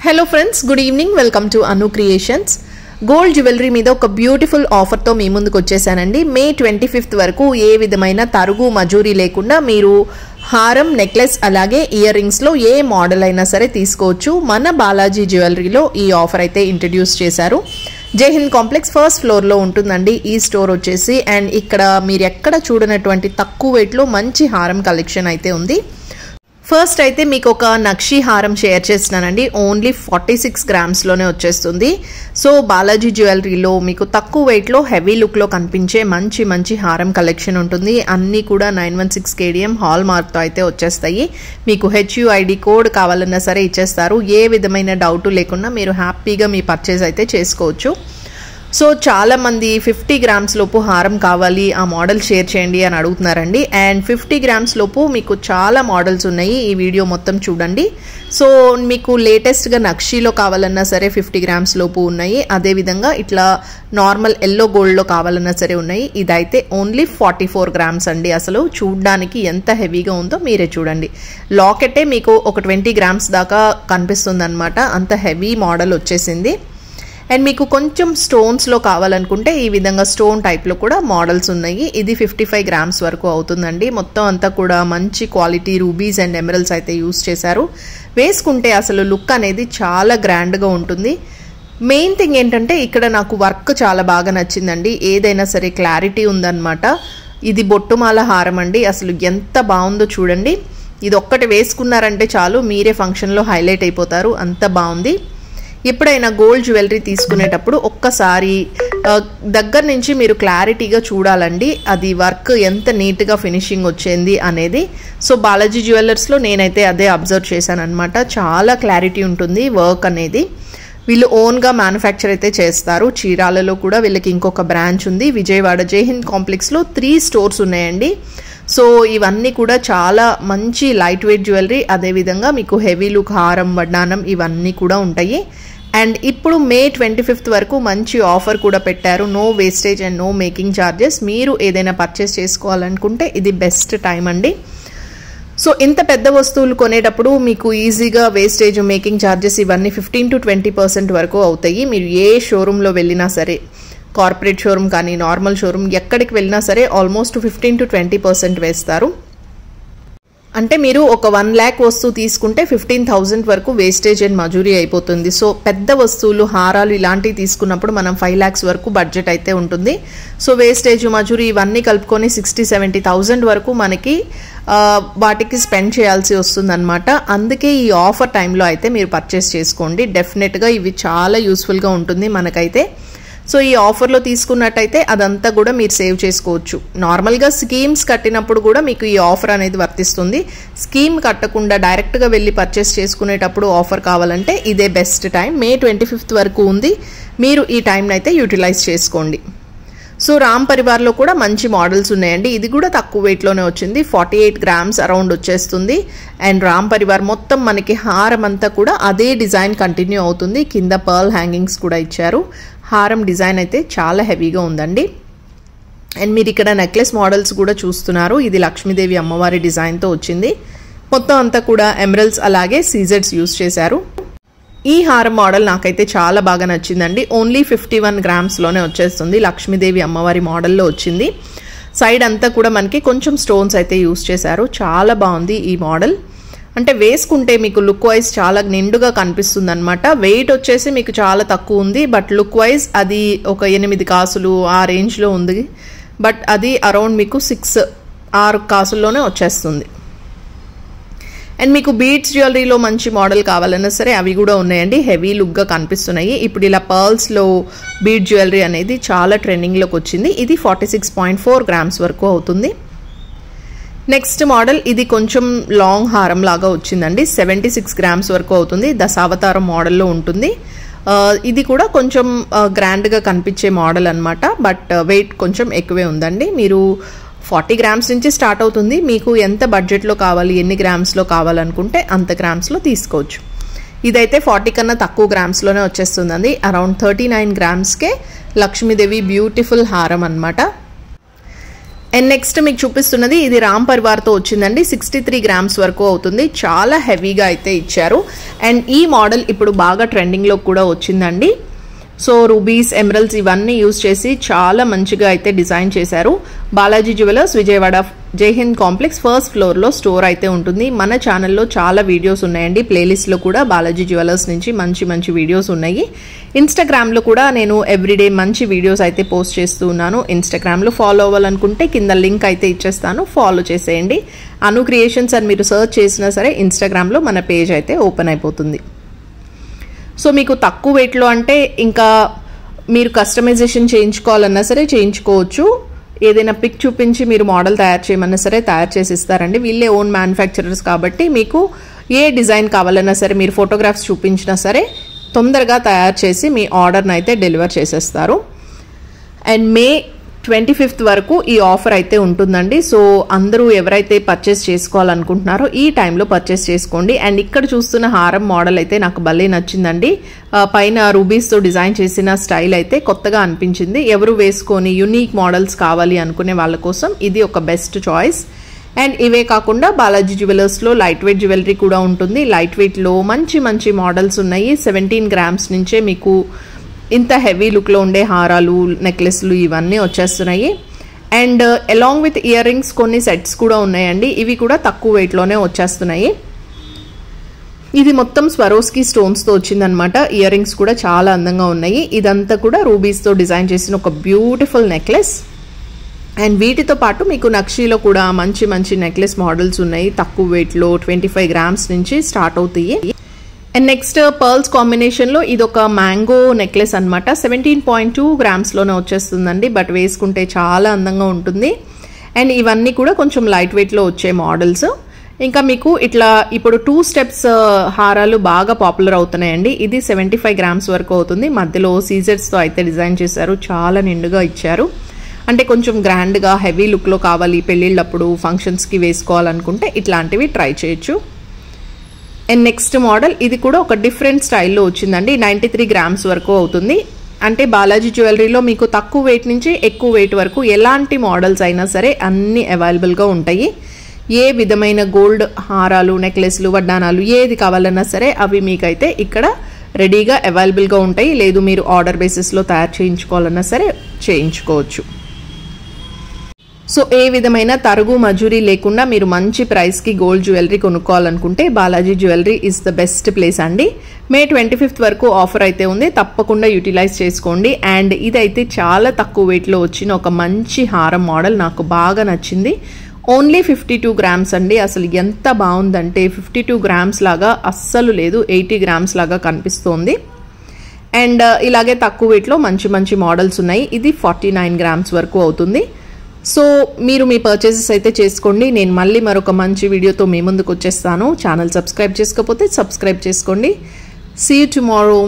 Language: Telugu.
Hello friends, good evening. Welcome to Anu creations. Gold jewellery మీద ఒక బ్యూటిఫుల్ ఆఫర్తో మీ ముందుకు వచ్చేసానండి. మే 25th వరకు ఏ విధమైన తరుగు మజూరీ లేకుండా మీరు హారం, నెక్లెస్ అలాగే ఇయర్ రింగ్స్లో ఏ మోడల్ అయినా సరే తీసుకోవచ్చు. మన బాలాజీ జ్యువెలరీలో ఈ ఆఫర్ అయితే ఇంట్రడ్యూస్ చేశారు. జై హింద్ కాంప్లెక్స్ ఫస్ట్ ఫ్లోర్లో ఉంటుందండి ఈ స్టోర్ వచ్చేసి. అండ్ ఇక్కడ మీరు ఎక్కడ చూడనటువంటి తక్కువ వెయిట్లో మంచి హారం కలెక్షన్ అయితే ఉంది. ఫస్ట్ అయితే మీకు ఒక నక్షి హారం షేర్ చేస్తున్నానండి. ఓన్లీ 46 గ్రామ్స్లోనే వచ్చేస్తుంది. సో బాలాజీ జ్యువెలరీలో మీకు తక్కువ వెయిట్లో హెవీ లుక్లో కనిపించే మంచి హారం కలెక్షన్ ఉంటుంది. అన్నీ కూడా 916 KDM హాల్ మార్క్తో అయితే వచ్చేస్తాయి. మీకు HUID కోడ్ కావాలన్నా సరే ఇచ్చేస్తారు. ఏ విధమైన డౌట్ లేకుండా మీరు హ్యాపీగా మీ పర్చేజ్ అయితే చేసుకోవచ్చు. సో చాలామంది 50 గ్రామ్స్ లోపు హారం కావాలి, ఆ మోడల్ షేర్ చేయండి అని అడుగుతున్నారండి. అండ్ 50 గ్రామ్స్ లోపు మీకు చాలా మోడల్స్ ఉన్నాయి. ఈ వీడియో మొత్తం చూడండి. సో మీకు లేటెస్ట్గా నక్షీలో కావాలన్నా సరే 50 గ్రామ్స్ లోపు ఉన్నాయి. అదేవిధంగా ఇట్లా నార్మల్ ఎల్లో గోల్డ్లో కావాలన్నా సరే ఉన్నాయి. ఇదైతే ఓన్లీ 44 గ్రామ్స్ అండి. అసలు చూడ్డానికి ఎంత హెవీగా ఉందో మీరే చూడండి. లాకెటే మీకు ఒక 20 గ్రామ్స్ దాకా కనిపిస్తుంది అనమాట. అంత హెవీ మోడల్ వచ్చేసింది. అండ్ మీకు కొంచెం స్టోన్స్లో కావాలనుకుంటే ఈ విధంగా స్టోన్ టైప్లో కూడా మోడల్స్ ఉన్నాయి. ఇది 55 గ్రామ్స్ వరకు అవుతుందండి. మొత్తం అంతా కూడా మంచి క్వాలిటీ రూబీస్ అండ్ ఎమరల్స్ అయితే యూస్ చేశారు. వేసుకుంటే అసలు లుక్ అనేది చాలా గ్రాండ్గా ఉంటుంది. మెయిన్ థింగ్ ఏంటంటే ఇక్కడ నాకు వర్క్ చాలా బాగా నచ్చిందండి. ఏదైనా సరే క్లారిటీ ఉందన్నమాట. ఇది బొట్టుమాల హారం అండి. అసలు ఎంత బాగుందో చూడండి. ఇది ఒక్కటి వేసుకున్నారంటే చాలు, మీరే ఫంక్షన్లో హైలైట్ అయిపోతారు. అంత బాగుంది. ఎప్పుడైనా గోల్డ్ జ్యువెలరీ తీసుకునేటప్పుడు ఒక్కసారి దగ్గర నుంచి మీరు క్లారిటీగా చూడాలండి, అది వర్క్ ఎంత నీట్గా ఫినిషింగ్ వచ్చింది అనేది. సో బాలాజీ జ్యువెలర్స్లో నేనైతే అదే అబ్జర్వ్ చేశాను అనమాట. చాలా క్లారిటీ ఉంటుంది వర్క్ అనేది. వీళ్ళు ఓన్గా మ్యానుఫ్యాక్చర్ అయితే చేస్తారు. చీరాలలో కూడా వీళ్ళకి ఇంకొక బ్రాంచ్ ఉంది. విజయవాడ జై హింద్ కాంప్లెక్స్లో 3 స్టోర్స్ ఉన్నాయండి. సో ఇవన్నీ కూడా చాలా మంచి లైట్ వెయిట్ జ్యువెలరీ. అదేవిధంగా మీకు హెవీ లుక్ హారం, వడ్డానం ఇవన్నీ కూడా ఉంటాయి. అండ్ ఇప్పుడు మే 25th వరకు మంచి ఆఫర్ కూడా పెట్టారు. No wastage and no making charges. మీరు ఏదైనా పర్చేస్ చేసుకోవాలనుకుంటే ఇది బెస్ట్ టైం అండి. సో ఇంత పెద్ద వస్తువులు కొనేటప్పుడు మీకు ఈజీగా వేస్టేజ్, మేకింగ్ ఛార్జెస్ ఇవన్నీ 15 to 20% వరకు అవుతాయి. మీరు ఏ షోరూంలో వెళ్ళినా సరే, కార్పొరేట్ షోరూమ్ కానీ నార్మల్ షోరూమ్ ఎక్కడికి వెళ్ళినా సరే ఆల్మోస్ట్ 15 to 20% వేస్తారు. అంటే మీరు ఒక 1 lakh వస్తువు తీసుకుంటే 15,000 వరకు వేస్టేజ్ అండ్ మజూరీ అయిపోతుంది. సో పెద్ద వస్తువులు, హారాలు ఇలాంటివి తీసుకున్నప్పుడు మనం 5 lakhs వరకు బడ్జెట్ అయితే ఉంటుంది. సో వేస్టేజ్, మజూరీ ఇవన్నీ కలుపుకొని 60-70,000 వరకు మనకి వాటికి స్పెండ్ చేయాల్సి వస్తుందన్నమాట. అందుకే ఈ ఆఫర్ టైంలో అయితే మీరు పర్చేస్ చేసుకోండి. డెఫినెట్గా ఇవి చాలా యూస్ఫుల్గా ఉంటుంది మనకైతే. సో ఈ ఆఫర్లో తీసుకున్నట్టయితే అదంతా కూడా మీరు సేవ్ చేసుకోవచ్చు. నార్మల్గా స్కీమ్స్ కట్టినప్పుడు కూడా మీకు ఈ ఆఫర్ అనేది వర్తిస్తుంది. స్కీమ్ కట్టకుండా డైరెక్ట్గా వెళ్ళి పర్చేస్ చేసుకునేటప్పుడు ఆఫర్ కావాలంటే ఇదే బెస్ట్ టైం. మే 25th వరకు ఉంది. మీరు ఈ టైంని అయితే యూటిలైజ్ చేసుకోండి. సో రామ్ పరివార్లో కూడా మంచి మోడల్స్ ఉన్నాయండి. ఇది కూడా తక్కువ వెయిట్లోనే వచ్చింది. 48 గ్రామ్స్ అరౌండ్ వచ్చేస్తుంది. అండ్ రామ్ పరివార్ మొత్తం మనకి హారం అంతా కూడా అదే డిజైన్ కంటిన్యూ అవుతుంది. కింద పర్ల్ హ్యాంగింగ్స్ కూడా ఇచ్చారు. హారం డిజైన్ అయితే చాలా హెవీగా ఉందండి. అండ్ మీరు ఇక్కడ నెక్లెస్ మోడల్స్ కూడా చూస్తున్నారు. ఇది లక్ష్మీదేవి అమ్మవారి డిజైన్తో వచ్చింది. మొత్తం అంతా కూడా ఎమరల్స్ అలాగే సీజర్స్ యూస్ చేశారు. ఈ హారం మోడల్ నాకైతే చాలా బాగా నచ్చిందండి. ఓన్లీ 51 గ్రామ్స్లోనే వచ్చేస్తుంది. లక్ష్మీదేవి అమ్మవారి మోడల్లో వచ్చింది. సైడ్ అంతా కూడా మనకి కొంచెం స్టోన్స్ అయితే యూస్ చేశారు. చాలా బాగుంది ఈ మోడల్. అంటే వేసుకుంటే మీకు లుక్ వైజ్ చాలా నిండుగా కనిపిస్తుంది అనమాట. వెయిట్ వచ్చేసి మీకు చాలా తక్కువ ఉంది. బట్ లుక్ వైజ్ అది ఒక 8 కాసులు ఆ రేంజ్లో ఉంది. బట్ అది అరౌండ్ మీకు 6 కాసుల్లోనే వచ్చేస్తుంది. అండ్ మీకు బీడ్స్ జ్యువెలరీలో మంచి మోడల్ కావాలన్నా సరే అవి కూడా ఉన్నాయండి. హెవీ లుక్గా కనిపిస్తున్నాయి. ఇప్పుడు ఇలా పర్ల్స్లో బీడ్ జ్యువెలరీ అనేది చాలా ట్రెండింగ్లోకి వచ్చింది. ఇది 46.4 గ్రామ్స్ వరకు అవుతుంది. నెక్స్ట్ మోడల్ ఇది కొంచెం లాంగ్ హారం లాగా వచ్చిందండి. 76 గ్రామ్స్ వరకు అవుతుంది. దశావతారం మోడల్లో ఉంటుంది. ఇది కూడా కొంచెం గ్రాండ్గా కనిపించే మోడల్ అనమాట. బట్ వెయిట్ కొంచెం ఎక్కువే ఉందండి. మీరు 40 గ్రామ్స్ నుంచి స్టార్ట్ అవుతుంది. మీకు ఎంత బడ్జెట్లో కావాలి, ఎన్ని గ్రామ్స్లో కావాలనుకుంటే అంత గ్రామ్స్లో తీసుకోవచ్చు. ఇదైతే 40 కన్నా తక్కువ గ్రామ్స్లోనే వచ్చేస్తుందండి. అరౌండ్ 39 గ్రామ్స్కే లక్ష్మీదేవి బ్యూటిఫుల్ హారం అనమాట. అండ్ నెక్స్ట్ మీకు చూపిస్తున్నది ఇది రామ్ పరివార్తో వచ్చిందండి. 63 గ్రామ్స్ వరకు అవుతుంది. చాలా హెవీగా అయితే ఇచ్చారు. అండ్ ఈ మోడల్ ఇప్పుడు బాగా ట్రెండింగ్లో కూడా వచ్చిందండి. సో రూబీస్, ఎమరల్స్ ఇవన్నీ యూజ్ చేసి చాలా మంచిగా అయితే డిజైన్ చేశారు. బాలాజీ జ్యువెలర్స్ విజయవాడ జైహింద్ కాంప్లెక్స్ ఫస్ట్ ఫ్లోర్లో స్టోర్ అయితే ఉంటుంది. మన ఛానల్లో చాలా వీడియోస్ ఉన్నాయండి. ప్లేలిస్ట్లో కూడా బాలాజీ జ్యువెలర్స్ నుంచి మంచి మంచి వీడియోస్ ఉన్నాయి. ఇన్స్టాగ్రామ్లో కూడా నేను ఎవ్రీడే మంచి వీడియోస్ అయితే పోస్ట్ చేస్తూ ఉన్నాను. ఇన్స్టాగ్రామ్లో ఫాలో అవ్వాలనుకుంటే కింద లింక్ అయితే ఇచ్చేస్తాను, ఫాలో చేసేయండి. అను క్రియేషన్స్ అని మీరు సర్చ్ చేసినా సరే ఇన్స్టాగ్రామ్లో మన పేజ్ అయితే ఓపెన్ అయిపోతుంది. సో మీకు తక్కువ వెయిట్లో అంటే ఇంకా మీరు కస్టమైజేషన్ చేయించుకోవాలన్నా సరే చేయించుకోవచ్చు. ఏదైనా పిక్ చూపించి మీరు మోడల్ తయారు చేయమన్నా సరే తయారు చేసి ఇస్తారండి. వీళ్ళే ఓన్ మ్యానుఫ్యాక్చరర్స్ కాబట్టి మీకు ఏ డిజైన్ కావాలన్నా సరే మీరు ఫోటోగ్రాఫ్స్ చూపించినా సరే తొందరగా తయారు చేసి మీ ఆర్డర్ని అయితే డెలివర్ చేసేస్తారు. అండ్ మే 25th వరకు ఈ ఆఫర్ అయితే ఉంటుందండి. సో అందరూ ఎవరైతే పర్చేస్ చేసుకోవాలనుకుంటున్నారో ఈ టైంలో పర్చేస్ చేసుకోండి. అండ్ ఇక్కడ చూస్తున్న హారం మోడల్ అయితే నాకు భలే నచ్చిందండి. పైన రూబీస్తో డిజైన్ చేసిన స్టైల్ అయితే కొత్తగా అనిపించింది. ఎవరు వేసుకొని యూనిక్ మోడల్స్ కావాలి అనుకునే వాళ్ళ కోసం ఇది ఒక బెస్ట్ చాయిస్. అండ్ ఇవే కాకుండా బాలాజీ జ్యువెలర్స్లో లైట్ వెయిట్ జ్యువెలరీ కూడా ఉంటుంది. లైట్ వెయిట్లో మంచి మంచి మోడల్స్ ఉన్నాయి. 17 గ్రామ్స్ నుంచే మీకు ఇంత హెవీ లుక్లో ఉండే హారాలు, నెక్లెస్లు ఇవన్నీ వచ్చేస్తున్నాయి. And along with ear rings కొన్ని సెట్స్ కూడా ఉన్నాయండి. ఇవి కూడా తక్కువ వెయిట్లోనే వచ్చేస్తున్నాయి. ఇది మొత్తం స్వరోస్కి స్టోన్స్తో వచ్చిందనమాట. ఇయర్ రింగ్స్ కూడా చాలా అందంగా ఉన్నాయి. ఇదంతా కూడా రూబీస్తో డిజైన్ చేసిన ఒక బ్యూటిఫుల్ నెక్లెస్. అండ్ వీటితో పాటు మీకు నక్షీలో కూడా మంచి మంచి నెక్లెస్ మోడల్స్ ఉన్నాయి. తక్కువ వెయిట్లో 25 గ్రామ్స్ నుంచి స్టార్ట్ అవుతాయి. అండ్ నెక్స్ట్ పర్ల్స్ కాంబినేషన్లో ఇది ఒక మ్యాంగో నెక్లెస్ అనమాట. 17.2 గ్రామ్స్లోనే వచ్చేస్తుందండి. బట్ వేసుకుంటే చాలా అందంగా ఉంటుంది. అండ్ ఇవన్నీ కూడా కొంచెం లైట్ వెయిట్లో వచ్చే మోడల్స్. ఇంకా మీకు ఇట్లా ఇప్పుడు 2 స్టెప్స్ హారాలు బాగా పాపులర్ అవుతున్నాయండి. ఇది 75 గ్రామ్స్ వరకు అవుతుంది. మధ్యలో సీజర్స్తో అయితే డిజైన్ చేశారు. చాలా నిండుగా ఇచ్చారు. అంటే కొంచెం గ్రాండ్గా హెవీ లుక్లో కావాలి, పెళ్ళిళ్ళప్పుడు ఫంక్షన్స్కి వేసుకోవాలనుకుంటే ఇట్లాంటివి ట్రై చేయొచ్చు. అండ్ నెక్స్ట్ మోడల్ ఇది కూడా ఒక డిఫరెంట్ స్టైల్లో వచ్చిందండి. 93 గ్రామ్స్ వరకు అవుతుంది. అంటే బాలాజీ జ్యువెలరీలో మీకు తక్కువ వెయిట్ నుంచి ఎక్కువ వెయిట్ వరకు ఎలాంటి మోడల్స్ అయినా సరే అన్నీ అవైలబుల్గా ఉంటాయి. ఏ విధమైన గోల్డ్ హారాలు, నెక్లెస్లు, వడ్డానాలు ఏది కావాలన్నా సరే అవి మీకైతే ఇక్కడ రెడీగా అవైలబుల్గా ఉంటాయి. లేదు మీరు ఆర్డర్ బేసిస్లో తయారు చేయించుకోవాలన్నా సరే చేయించుకోవచ్చు. సో ఏ విధమైన తరుగు మజూరీ లేకుండా మీరు మంచి ప్రైస్కి గోల్డ్ జ్యువెలరీ కొనుక్కోవాలనుకుంటే Balaji jewellery is the best place అండి. మే 25th వరకు ఆఫర్ అయితే ఉంది. తప్పకుండా యూటిలైజ్ చేసుకోండి. అండ్ ఇదైతే చాలా తక్కువ వెయిట్లో వచ్చిన ఒక మంచి హారం మోడల్ నాకు బాగా నచ్చింది. ఓన్లీ 52 గ్రామ్స్ అండి. అసలు ఎంత బాగుందంటే 52 గ్రామ్స్ లాగా అస్సలు లేదు, 80 గ్రామ్స్ లాగా కనిపిస్తోంది. అండ్ ఇలాగే తక్కువ వెయిట్లో మంచి మంచి మోడల్స్ ఉన్నాయి. ఇది 49 గ్రామ్స్ వరకు అవుతుంది. సో మీరు మీ పర్చేసెస్ అయితే చేసుకోండి. నేను మళ్ళీ మరొక మంచి వీడియోతో మీ ముందుకు వచ్చేస్తాను. ఛానల్ సబ్స్క్రైబ్ చేసుకోకపోతే సబ్స్క్రైబ్ చేసుకోండి. See you tomorrow.